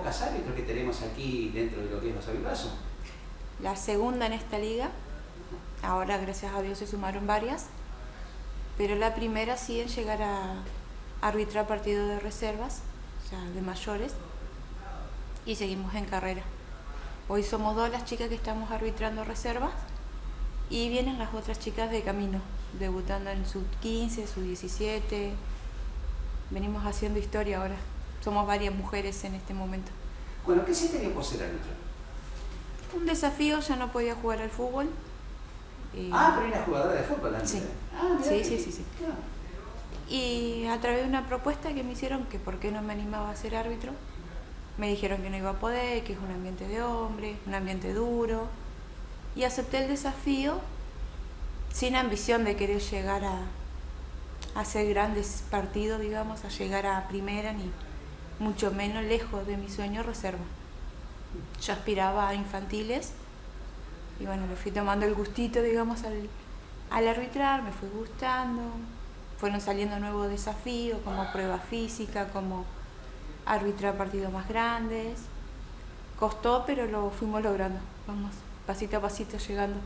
pocas árbitros que tenemos aquí dentro de lo que es los Avilbaso. La segunda en esta liga, ahora gracias a Dios se sumaron varias, pero la primera sí en llegar a arbitrar partidos de reservas, o sea, de mayores, y seguimos en carrera. Hoy somos 2 las chicas que estamos arbitrando reservas y vienen las otras chicas de camino, debutando en sub 15, sub 17. Venimos haciendo historia ahora. Somos varias mujeres en este momento. Bueno, ¿qué se tenía por ser árbitro? Un desafío, ya no podía jugar al fútbol. Pero era jugadora de fútbol antes. Sí. Sí. Claro. Y a través de una propuesta que me hicieron, que por qué no me animaba a ser árbitro, me dijeron que no iba a poder, que es un ambiente de hombres, un ambiente duro. Y acepté el desafío sin ambición de querer llegar a hacer grandes partidos, digamos, a llegar a primera, ni mucho menos lejos de mi sueño reserva. Yo aspiraba a infantiles y bueno, le fui tomando el gustito, digamos, al arbitrar, me fue gustando, fueron saliendo nuevos desafíos como prueba física, como arbitrar partidos más grandes. Costó, pero lo fuimos logrando, vamos, pasito a pasito llegando.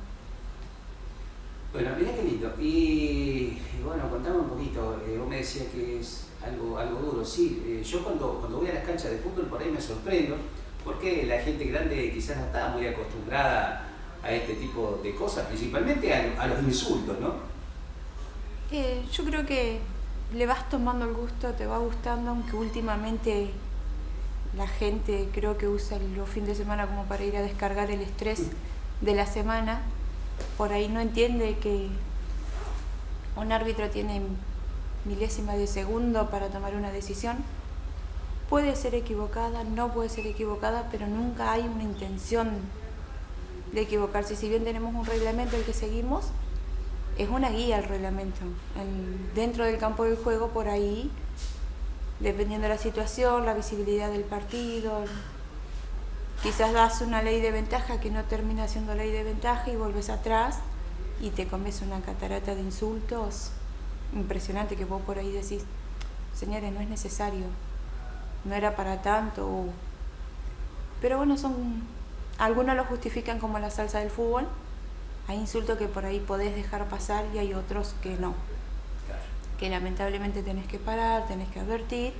Bueno, mirá qué lindo. Y bueno, contame un poquito, vos me decías que es algo duro. Sí, yo cuando voy a las canchas de fútbol por ahí me sorprendo, porque la gente grande quizás no está muy acostumbrada a este tipo de cosas, principalmente a los insultos, ¿no? Yo creo que le vas tomando el gusto, te va gustando, aunque últimamente la gente creo que usa los fines de semana como para ir a descargar el estrés de la semana. Por ahí no entiende que un árbitro tiene milésimas de segundo para tomar una decisión. Puede ser equivocada, no puede ser equivocada, pero nunca hay una intención de equivocarse. Si bien tenemos un reglamento el que seguimos, es una guía el reglamento. Dentro del campo del juego, por ahí, dependiendo de la situación, la visibilidad del partido, quizás das una ley de ventaja que no termina siendo ley de ventaja y volves atrás y te comes una catarata de insultos impresionante que vos por ahí decís, señores, no es necesario, no era para tanto. Pero bueno, algunos lo justifican como la salsa del fútbol. Hay insultos que por ahí podés dejar pasar y hay otros que no. Claro. Que lamentablemente tenés que parar, tenés que advertir.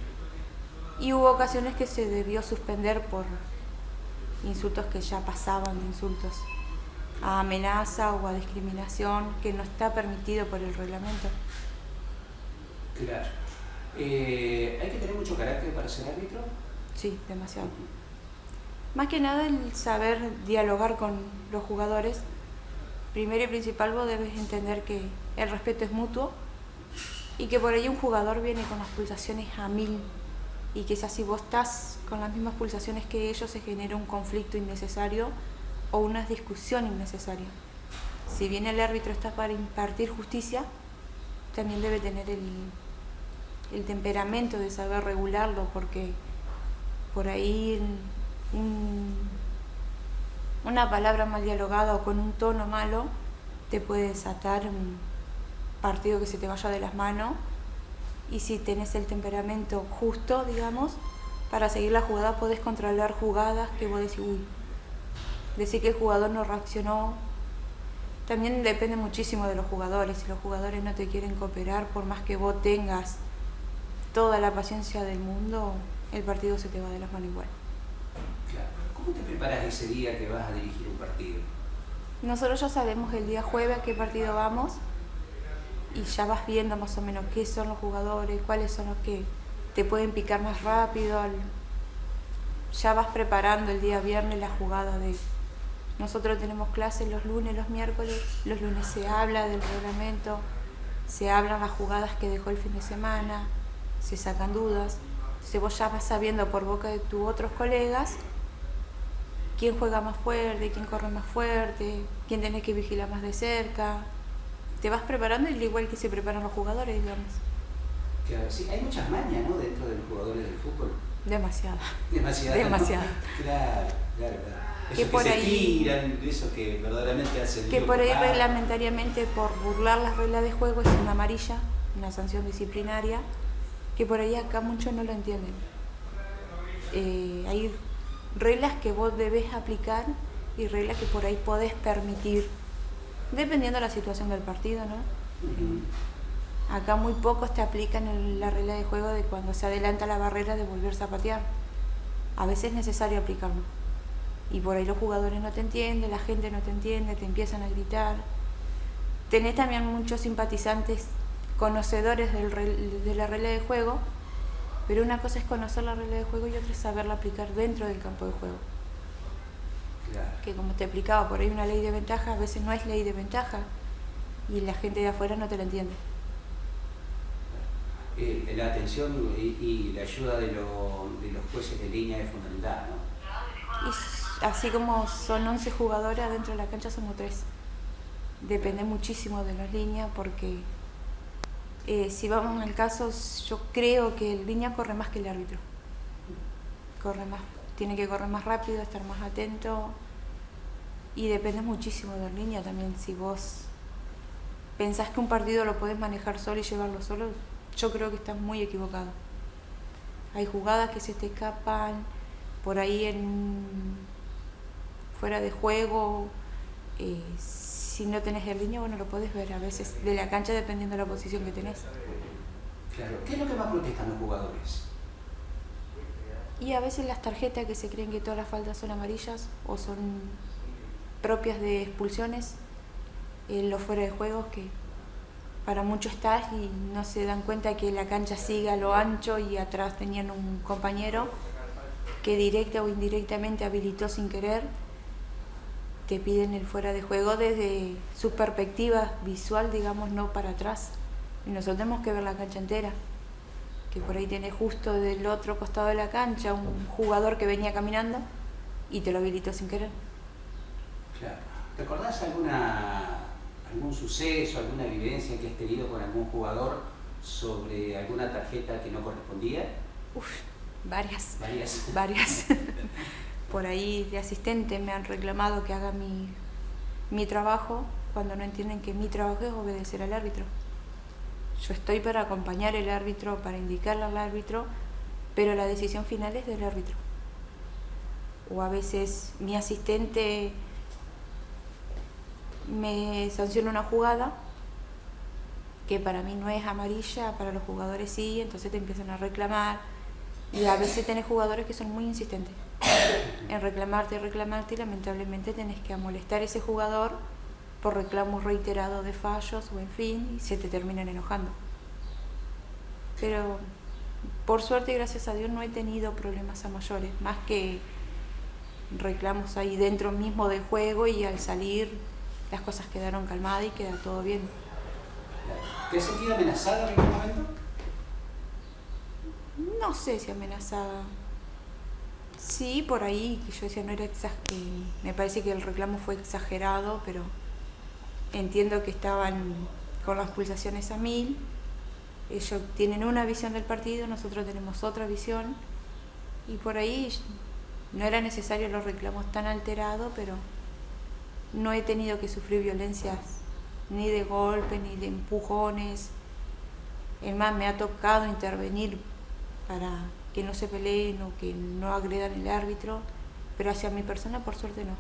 Y hubo ocasiones que se debió suspender por insultos que ya pasaban de insultos a amenaza o a discriminación, que no está permitido por el reglamento. Claro. ¿Hay que tener mucho carácter para ser árbitro? Sí, demasiado. Más que nada el saber dialogar con los jugadores. Primero y principal, vos debes entender que el respeto es mutuo y que por ahí un jugador viene con las pulsaciones a 1000 y quizás si vos estás con las mismas pulsaciones que ellos se genera un conflicto innecesario o una discusión innecesaria. Si bien el árbitro está para impartir justicia, también debe tener el temperamento de saber regularlo, porque por ahí una palabra mal dialogada o con un tono malo te puede desatar un partido que se te vaya de las manos. Y si tenés el temperamento justo, digamos, para seguir la jugada podés controlar jugadas que vos decís, decir que el jugador no reaccionó. También depende muchísimo de los jugadores. Si los jugadores no te quieren cooperar, por más que vos tengas toda la paciencia del mundo, el partido se te va de las manos igual. Claro. ¿Cómo te preparas ese día que vas a dirigir un partido? Nosotros ya sabemos el día jueves a qué partido vamos y ya vas viendo más o menos qué son los jugadores, cuáles son los que te pueden picar más rápido. Ya vas preparando el día viernes la jugada de... Nosotros tenemos clases los lunes, los miércoles. Los lunes se habla del reglamento, se hablan las jugadas que dejó el fin de semana, se sacan dudas. Entonces vos ya vas sabiendo por boca de tus otros colegas quién juega más fuerte, quién corre más fuerte, quién tenés que vigilar más de cerca. Te vas preparando al igual que se preparan los jugadores, digamos. Claro, sí, hay muchas mañas, ¿no?, dentro de los jugadores del fútbol. Demasiada. Demasiado. ¿No? Claro. Esos que se tiran, esos que verdaderamente hacen... Que por ahí reglamentariamente, por burlar las reglas de juego, es una amarilla, una sanción disciplinaria, que por ahí acá muchos no lo entienden. Hay reglas que vos debés aplicar y reglas que por ahí podés permitir, dependiendo de la situación del partido, ¿no? Acá muy pocos te aplican la regla de juego de cuando se adelanta la barrera de volverse a patear. A veces es necesario aplicarlo. Y por ahí los jugadores no te entienden, la gente no te entiende, te empiezan a gritar. Tenés también muchos simpatizantes conocedores de la regla de juego, pero una cosa es conocer la regla de juego y otra es saberla aplicar dentro del campo de juego. Claro. Que como te explicaba, por ahí una ley de ventaja a veces no es ley de ventaja y la gente de afuera no te la entiende. La atención y la ayuda de los jueces de línea es fundamental, ¿no? Y así como son 11 jugadores adentro de la cancha, somos 3. Depende muchísimo de las líneas porque si vamos al caso, yo creo que el línea corre más que el árbitro. Corre más, tiene que correr más rápido, estar más atento y depende muchísimo de la línea también. Si vos pensás que un partido lo podés manejar solo y llevarlo solo, yo creo que estás muy equivocado. Hay jugadas que se te escapan por ahí fuera de juego. Si no tenés el línea, bueno, lo podés ver a veces de la cancha dependiendo de la posición que tenés. Claro. ¿Qué es lo que más protestan los jugadores? Y a veces las tarjetas que se creen que todas las faltas son amarillas o son propias de expulsiones, los fuera de juego que para muchos estás y no se dan cuenta que la cancha sigue a lo ancho y atrás tenían un compañero que directa o indirectamente habilitó sin querer. Te piden el fuera de juego desde su perspectiva visual, digamos, no para atrás. Y nosotros tenemos que ver la cancha entera. Que por ahí tenés justo del otro costado de la cancha un jugador que venía caminando y te lo habilitó sin querer. Claro. ¿Te acordás algún suceso, alguna vivencia que has tenido con algún jugador sobre alguna tarjeta que no correspondía? Varias. ¿Varias? Varias. Por ahí de asistente me han reclamado que haga mi trabajo cuando no entienden que mi trabajo es obedecer al árbitro. Yo estoy para acompañar al árbitro, para indicarle al árbitro, pero la decisión final es del árbitro. O a veces mi asistente me sanciona una jugada que para mí no es amarilla, para los jugadores sí, entonces te empiezan a reclamar. Y a veces tenés jugadores que son muy insistentes en reclamarte y lamentablemente tenés que amolestar a ese jugador por reclamos reiterados de fallos o en fin, y se te terminan enojando. Pero por suerte y gracias a Dios no he tenido problemas a mayores, más que reclamos ahí dentro mismo del juego y al salir las cosas quedaron calmadas y queda todo bien. ¿Te has sentido amenazada en algún momento? No sé si amenazada. Sí, por ahí, que yo decía, no era me parece que el reclamo fue exagerado, pero entiendo que estaban con las pulsaciones a 1000. Ellos tienen una visión del partido, nosotros tenemos otra visión, y por ahí no era necesario los reclamos tan alterados, pero no he tenido que sufrir violencias ni de golpe, ni de empujones. Es más, me ha tocado intervenir para que no se peleen o que no agredan el árbitro, pero hacia mi persona por suerte no.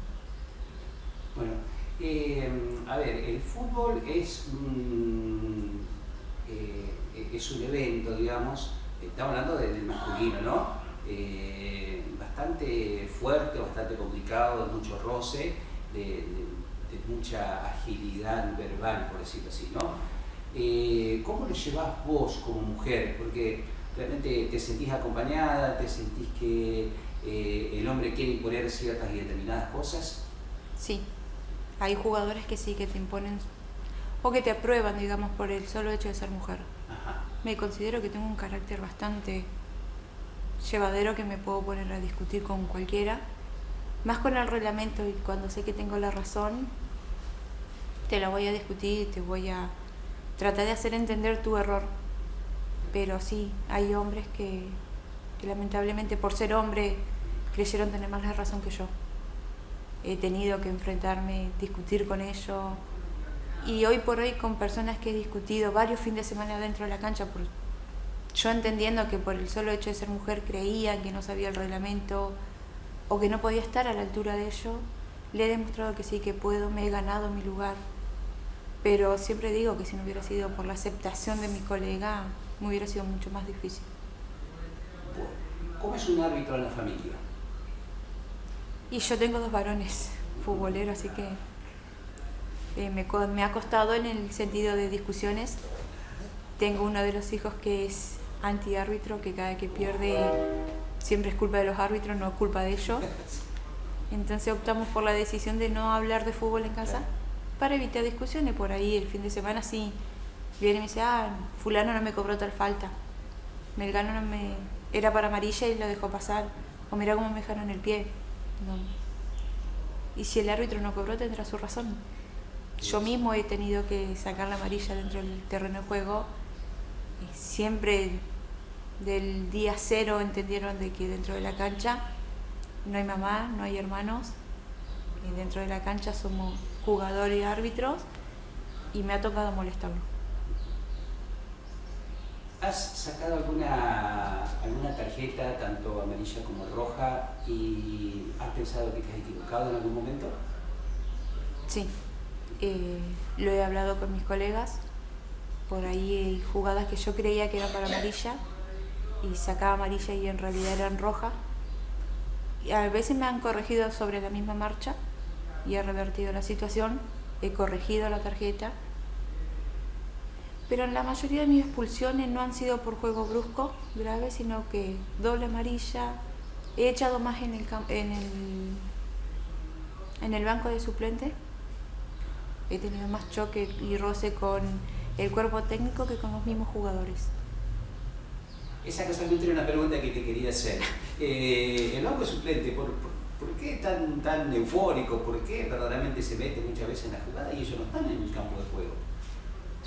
Bueno, a ver, el fútbol es un evento, digamos, estamos hablando del masculino, ¿no? Bastante fuerte, bastante complicado, de mucho roce, de mucha agilidad verbal, por decirlo así, ¿no? ¿Cómo lo llevas vos como mujer? Porque realmente te sentís acompañada, te sentís que el hombre quiere imponer ciertas y determinadas cosas. Sí, hay jugadores que sí, que te imponen o que te aprueban, digamos, por el solo hecho de ser mujer. Ajá. Me considero que tengo un carácter bastante llevadero, que me puedo poner a discutir con cualquiera, más con el reglamento, y cuando sé que tengo la razón, te la voy a discutir, te voy a tratar de hacer entender tu error. Pero sí, hay hombres que lamentablemente por ser hombre creyeron tener más la razón que yo. He tenido que enfrentarme, discutir con ellos, y hoy por hoy con personas que he discutido varios fines de semana dentro de la cancha, yo entendiendo que por el solo hecho de ser mujer creían que no sabía el reglamento o que no podía estar a la altura de ello, le he demostrado que sí, que puedo, me he ganado mi lugar. Pero siempre digo que si no hubiera sido por la aceptación de mi colega, me hubiera sido mucho más difícil. ¿Cómo es un árbitro en la familia? Y yo tengo 2 varones futboleros, así que me ha costado en el sentido de discusiones. Tengo uno de los hijos que es antiárbitro, que cada vez que pierde siempre es culpa de los árbitros, no es culpa de ellos. Entonces optamos por la decisión de no hablar de fútbol en casa para evitar discusiones. Por ahí el fin de semana sí viene y me dice, fulano no me cobró tal falta, Melgano no me... era para amarilla y lo dejó pasar, o mira cómo me dejaron el pie. No. Y si el árbitro no cobró, tendrá su razón. Yo mismo he tenido que sacar la amarilla dentro del terreno de juego. Y siempre del día 0 entendieron de que dentro de la cancha no hay mamá, no hay hermanos, y dentro de la cancha somos jugadores y árbitros, y me ha tocado molestarlo. ¿Has sacado alguna tarjeta, tanto amarilla como roja, y has pensado que te has equivocado en algún momento? Sí, lo he hablado con mis colegas. Por ahí hay jugadas que yo creía que eran para amarilla y sacaba amarilla y en realidad eran rojas. Y a veces me han corregido sobre la misma marcha y he revertido la situación, he corregido la tarjeta. Pero en la mayoría de mis expulsiones no han sido por juego brusco, grave, sino que doble amarilla. He echado más en el banco de suplente. He tenido más choque y roce con el cuerpo técnico que con los mismos jugadores. Esa casualmente era una pregunta que te quería hacer. El banco de suplente, ¿por qué tan eufórico? ¿Por qué verdaderamente se mete muchas veces en la jugada y ellos no están en el campo de juego?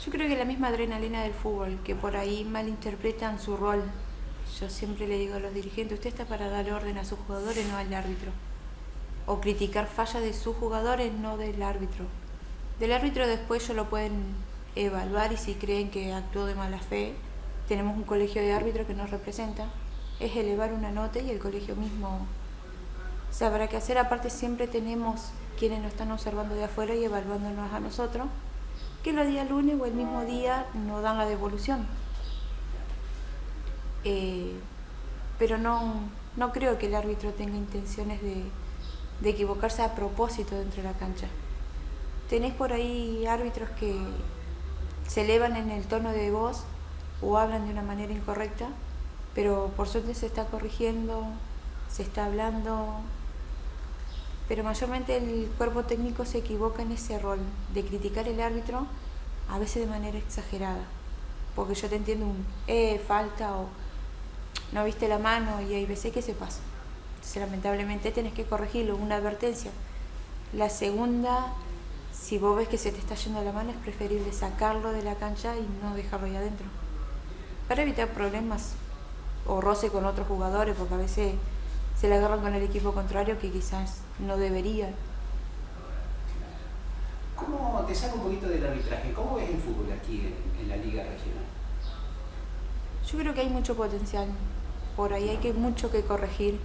Yo creo que la misma adrenalina del fútbol, que por ahí malinterpretan su rol. Yo siempre le digo a los dirigentes, usted está para dar orden a sus jugadores, no al árbitro. O criticar fallas de sus jugadores, no del árbitro. Del árbitro después ellos lo pueden evaluar y si creen que actuó de mala fe, tenemos un colegio de árbitros que nos representa, es elevar una nota y el colegio mismo sabrá qué hacer. Aparte siempre tenemos quienes nos están observando de afuera y evaluándonos a nosotros, que los días lunes o el mismo día nos dan la devolución. Pero no creo que el árbitro tenga intenciones de equivocarse a propósito dentro de la cancha. Tenés por ahí árbitros que se elevan en el tono de voz o hablan de una manera incorrecta, pero por suerte se está corrigiendo, se está hablando, pero mayormente el cuerpo técnico se equivoca en ese rol de criticar al árbitro, a veces de manera exagerada, porque yo te entiendo falta o no viste la mano y hay veces que se pasa. Entonces lamentablemente tenés que corregirlo, una advertencia. La segunda, si vos ves que se te está yendo la mano, es preferible sacarlo de la cancha y no dejarlo ahí adentro, para evitar problemas o roce con otros jugadores, porque a veces se le agarran con el equipo contrario que quizás no deberían. ¿Cómo te saco un poquito del arbitraje? ¿Cómo ves el fútbol aquí en la Liga Regional? Yo creo que hay mucho potencial. Por ahí hay mucho que corregir,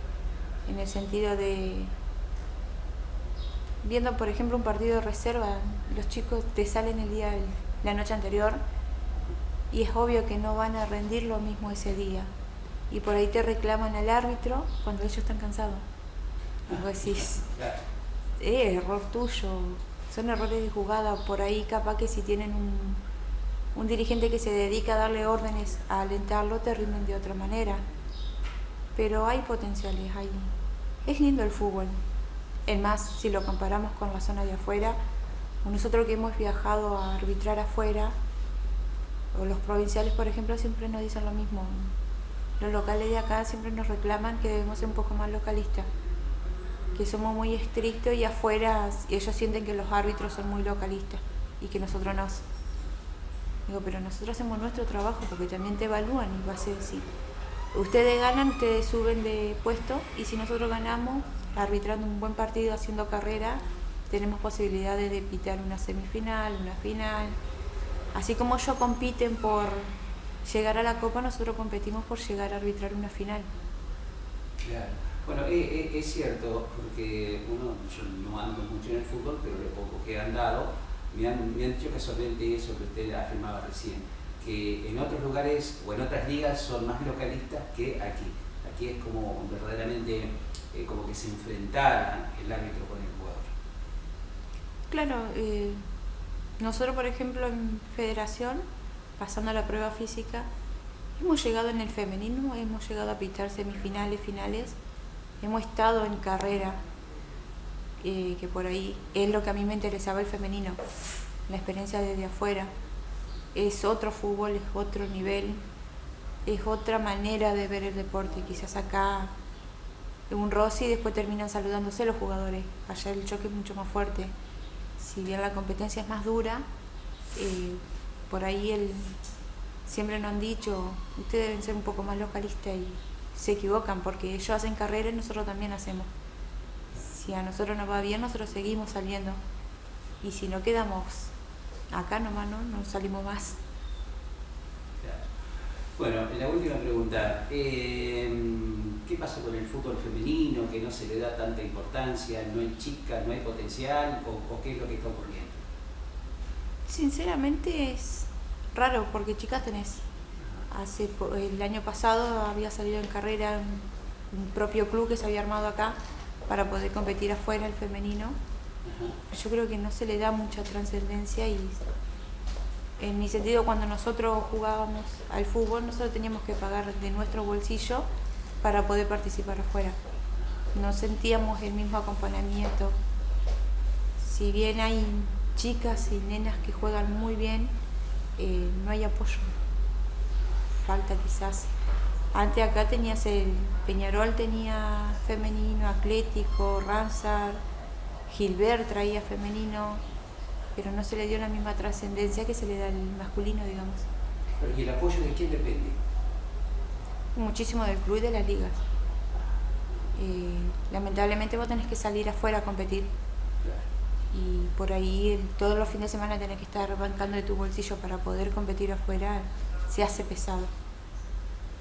en el sentido de, viendo por ejemplo un partido de reserva, los chicos te salen la noche anterior y es obvio que no van a rendir lo mismo ese día. Y por ahí te reclaman al árbitro cuando ellos están cansados. Y vos decís, error tuyo, son errores de jugada. Por ahí capaz que si tienen un dirigente que se dedica a darle órdenes, a alentarlo, te rinden de otra manera. Pero hay potenciales, es lindo el fútbol. Es más, si lo comparamos con la zona de afuera, nosotros que hemos viajado a arbitrar afuera, o los provinciales por ejemplo, siempre nos dicen lo mismo. Los locales de acá siempre nos reclaman que debemos ser un poco más localistas, que somos muy estrictos y afuera ellos sienten que los árbitros son muy localistas y que nosotros no. Digo, pero nosotros hacemos nuestro trabajo porque también te evalúan y va a ser así. Ustedes ganan, ustedes suben de puesto y si nosotros ganamos, arbitrando un buen partido, haciendo carrera, tenemos posibilidades de pitar una semifinal, una final. Así como ellos compiten por llegar a la Copa, nosotros competimos por llegar a arbitrar una final. Claro. Bueno, es cierto, porque yo no ando mucho en el fútbol, pero lo poco que he andado, me han dicho casualmente eso que usted afirmaba recién, que en otros lugares o en otras ligas son más localistas que aquí. Aquí es como verdaderamente como que se enfrentara el árbitro con el jugador. Claro, nosotros por ejemplo en Federación, pasando la prueba física, hemos llegado en el femenino, hemos llegado a pitar semifinales, finales, hemos estado en carrera, que por ahí es lo que a mí me interesaba el femenino, la experiencia desde afuera. Es otro fútbol, es otro nivel, es otra manera de ver el deporte. Quizás acá un roce y después terminan saludándose los jugadores. Allá el choque es mucho más fuerte. Si bien la competencia es más dura, por ahí siempre nos han dicho, ustedes deben ser un poco más localistas y se equivocan porque ellos hacen carrera y nosotros también hacemos. Si a nosotros nos va bien, nosotros seguimos saliendo. Y si no quedamos acá nomás, no salimos más. Claro. Bueno, la última pregunta. ¿Qué pasa con el fútbol femenino? Que no se le da tanta importancia, no hay chicas, no hay potencial, o qué es lo que está ocurriendo? Sinceramente es raro porque chicas tenés. El año pasado había salido en carrera un propio club que se había armado acá para poder competir afuera el femenino. Ajá. Yo creo que no se le da mucha trascendencia y en mi sentido cuando nosotros jugábamos al fútbol nosotros teníamos que pagar de nuestro bolsillo para poder participar afuera. No sentíamos el mismo acompañamiento. Si bien hay chicas y nenas que juegan muy bien, no hay apoyo. Falta quizás. Antes acá tenías Peñarol tenía femenino, Atlético, Ramsar, Gilbert traía femenino, pero no se le dio la misma trascendencia que se le da al masculino, digamos. ¿Y el apoyo de quién depende? Muchísimo del club y de las ligas. Lamentablemente vos tenés que salir afuera a competir. Claro. Y por ahí todos los fines de semana tenés que estar bancando de tu bolsillo para poder competir afuera, se hace pesado.